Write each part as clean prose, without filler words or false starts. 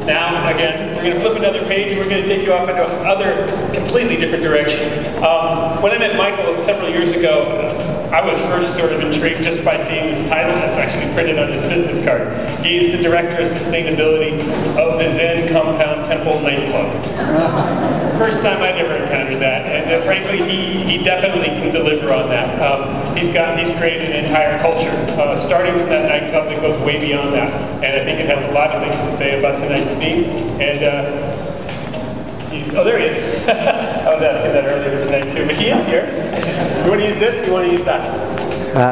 Now, again, we're going to flip another page and we're going to take you off into another completely different direction. When I met Michael several years ago, I was first sort of intrigued just by seeing this title that's actually printed on his business card. He is the Director of Sustainability of the Zen Compound Temple Nightclub. First time I'd ever encountered that, and frankly, he definitely can deliver on that. He's created an entire culture, starting from that nightclub that goes way beyond that, and I think it has a lot of things to say about tonight's theme. And oh, there he is. I was asking that earlier tonight too, but he is here. You want to use this? You want to use that?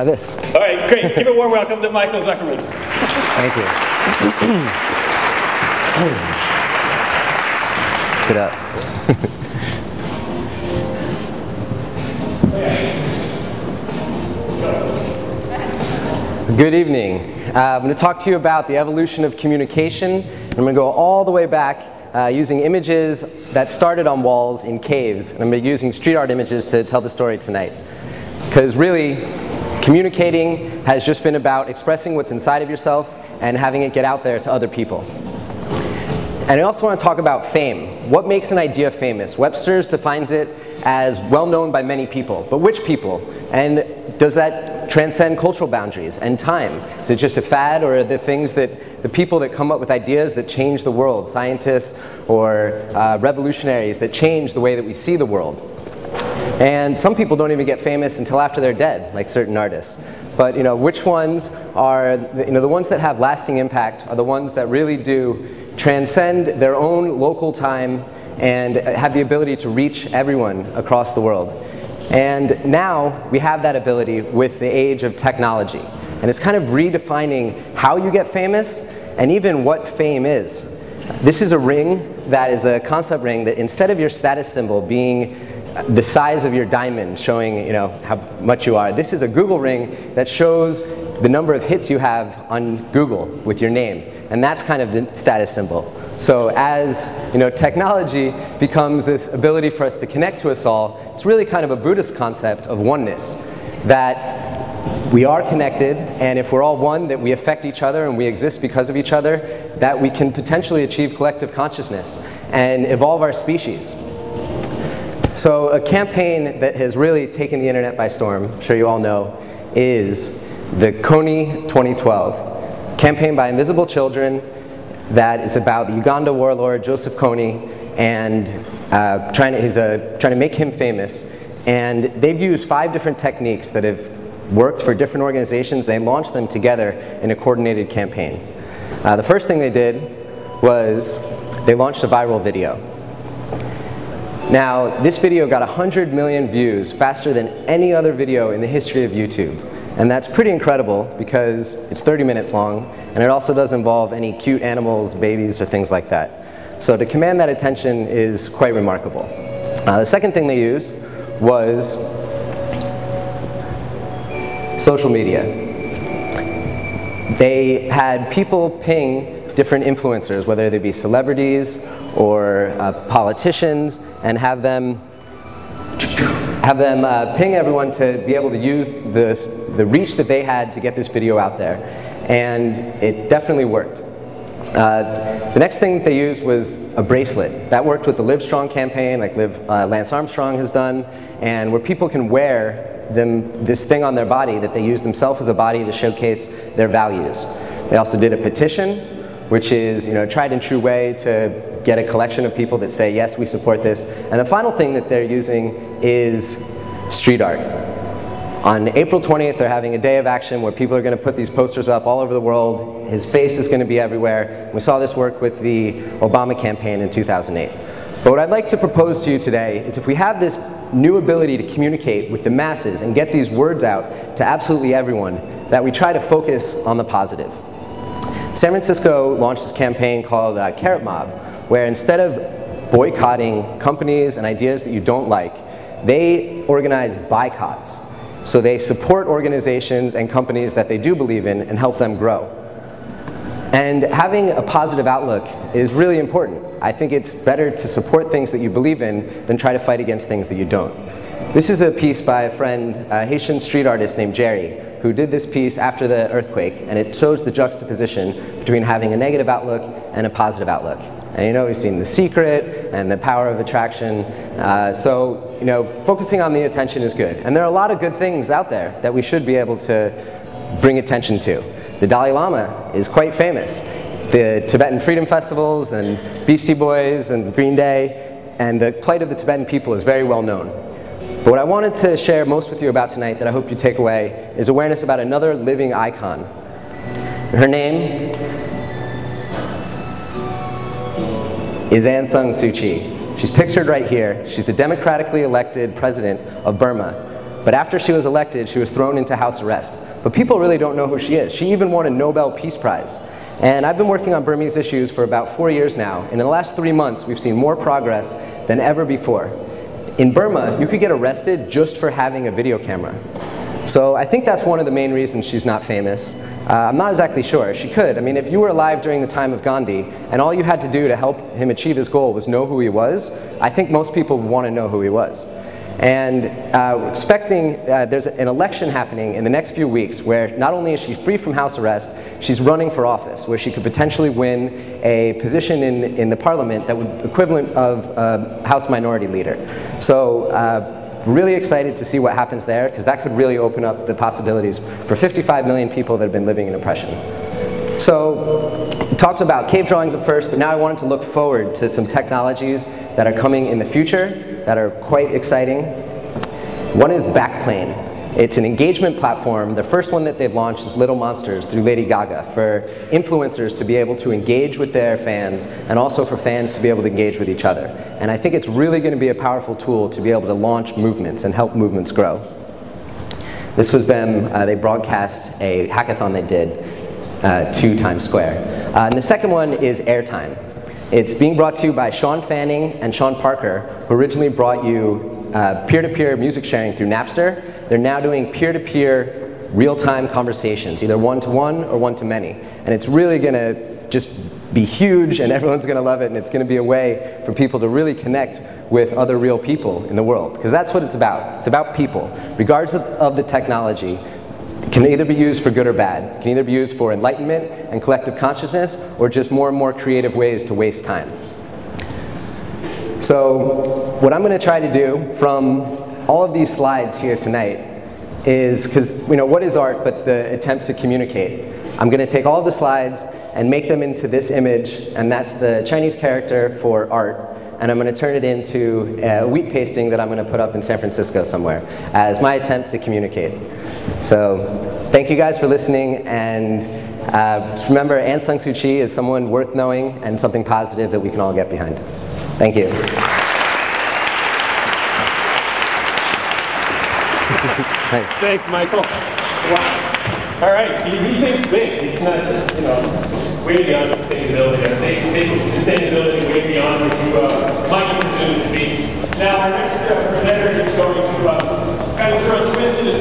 This. All right, great. Give a warm welcome to Michael Zuckerman. Thank you. Get up. Good evening. I'm going to talk to you about the evolution of communication. I'm going to go all the way back using images that started on walls in caves. And I'm going to be using street art images to tell the story tonight. Because really, communicating has just been about expressing what's inside of yourself and having it get out there to other people. And I also want to talk about fame. What makes an idea famous? Webster's defines it as well known by many people. But which people? And does that transcend cultural boundaries and time? Is it just a fad, or are the things that the people that come up with ideas that change the world, scientists or revolutionaries that change the way that we see the world? And some people don't even get famous until after they're dead, like certain artists. But which ones are the ones that have lasting impact are the ones that really do transcend their own local time and have the ability to reach everyone across the world. And now we have that ability with the age of technology. And it's kind of redefining how you get famous and even what fame is. This is a ring that is a concept ring that instead of your status symbol being the size of your diamond showing how much you are, this is a Google ring that shows the number of hits you have on Google with your name. And that's kind of the status symbol. So as technology becomes this ability for us to connect to us all, it's really kind of a Buddhist concept of oneness, that we are connected, and if we're all one, that we affect each other and we exist because of each other, that we can potentially achieve collective consciousness and evolve our species. So a campaign that has really taken the internet by storm, I'm sure you all know, is the Kony 2012, campaign by Invisible Children that is about the Uganda warlord Joseph Kony and he's trying to make him famous. And they've used 5 different techniques that have worked for different organizations. They launched them together in a coordinated campaign. The first thing they did was they launched a viral video. Now, this video got 100 million views faster than any other video in the history of YouTube. And that's pretty incredible because it's 30 minutes long, and it also doesn't involve any cute animals, babies, or things like that. So to command that attention is quite remarkable. The second thing they used was social media. They had people ping different influencers, whether they be celebrities or politicians, and have them ping everyone to be able to use the reach that they had to get this video out there. And it definitely worked. The next thing they used was a bracelet. That worked with the Live Strong campaign, like Lance Armstrong has done, and where people can wear this thing on their body that they use themselves as a body to showcase their values. They also did a petition, which is a tried and true way to get a collection of people that say, yes, we support this. And the final thing that they're using is street art. On April 20th, they're having a day of action where people are going to put these posters up all over the world. His face is going to be everywhere. We saw this work with the Obama campaign in 2008. But what I'd like to propose to you today is if we have this new ability to communicate with the masses and get these words out to absolutely everyone, that we try to focus on the positive. San Francisco launched this campaign called Carrot Mob, where instead of boycotting companies and ideas that you don't like, they organize boycotts. So they support organizations and companies that they do believe in and help them grow. And having a positive outlook is really important. I think it's better to support things that you believe in than try to fight against things that you don't. This is a piece by a friend, a Haitian street artist named Jerry, who did this piece after the earthquake, and it shows the juxtaposition between having a negative outlook and a positive outlook. And you know, we've seen The Secret and The Power of Attraction. So, you know, focusing on the attention is good. And there are a lot of good things out there that we should be able to bring attention to. The Dalai Lama is quite famous. The Tibetan Freedom Festivals and Beastie Boys and Green Day, and the plight of the Tibetan people is very well known. But what I wanted to share most with you about tonight that I hope you take away is awareness about another living icon. Her name is Aung San Suu Kyi. She's pictured right here. She's the democratically elected president of Burma. But after she was elected, she was thrown into house arrest. But people really don't know who she is. She even won a Nobel Peace Prize. And I've been working on Burmese issues for about 4 years now. And in the last 3 months, we've seen more progress than ever before. In Burma, you could get arrested just for having a video camera. So I think that's one of the main reasons she's not famous. I'm not exactly sure. She could. I mean, if you were alive during the time of Gandhi, and all you had to do to help him achieve his goal was know who he was, I think most people would want to know who he was. And there's an election happening in the next few weeks where not only is she free from house arrest, she's running for office, where she could potentially win a position in the parliament that would be equivalent of House Minority Leader. So really excited to see what happens there, because that could really open up the possibilities for 55 million people that have been living in oppression. So we talked about cave drawings at first, but now I wanted to look forward to some technologies that are coming in the future that are quite exciting. One is Backplane. It's an engagement platform. The first one that they've launched is Little Monsters through Lady Gaga, for influencers to be able to engage with their fans, and also for fans to be able to engage with each other. And I think it's really going to be a powerful tool to be able to launch movements and help movements grow. This was them. They broadcast a hackathon they did to Times Square. And the second one is Airtime. It's being brought to you by Sean Fanning and Sean Parker, who originally brought you peer-to-peer music sharing through Napster. They're now doing peer-to-peer real-time conversations, either one-to-one or one-to-many. And it's really going to just be huge, and everyone's going to love it, and it's going to be a way for people to really connect with other real people in the world. Because that's what it's about. It's about people. Regardless of the technology, it can either be used for good or bad. It can either be used for enlightenment and collective consciousness, or just more and more creative ways to waste time. So what I'm going to try to do from all of these slides here tonight is, because, you know, what is art but the attempt to communicate? I'm going to take all of the slides and make them into this image, and that's the Chinese character for art. And I'm going to turn it into a wheat pasting that I'm going to put up in San Francisco somewhere as my attempt to communicate. So thank you guys for listening, and just remember, Aung San Suu Kyi is someone worth knowing and something positive that we can all get behind. Thank you. Thanks. Thanks, Michael. Wow. All right, so he thinks big. He's not just, you know, way beyond sustainability. They take sustainability way beyond what you might presume to be. Now, our next presenter is going to kind of throw a twist in his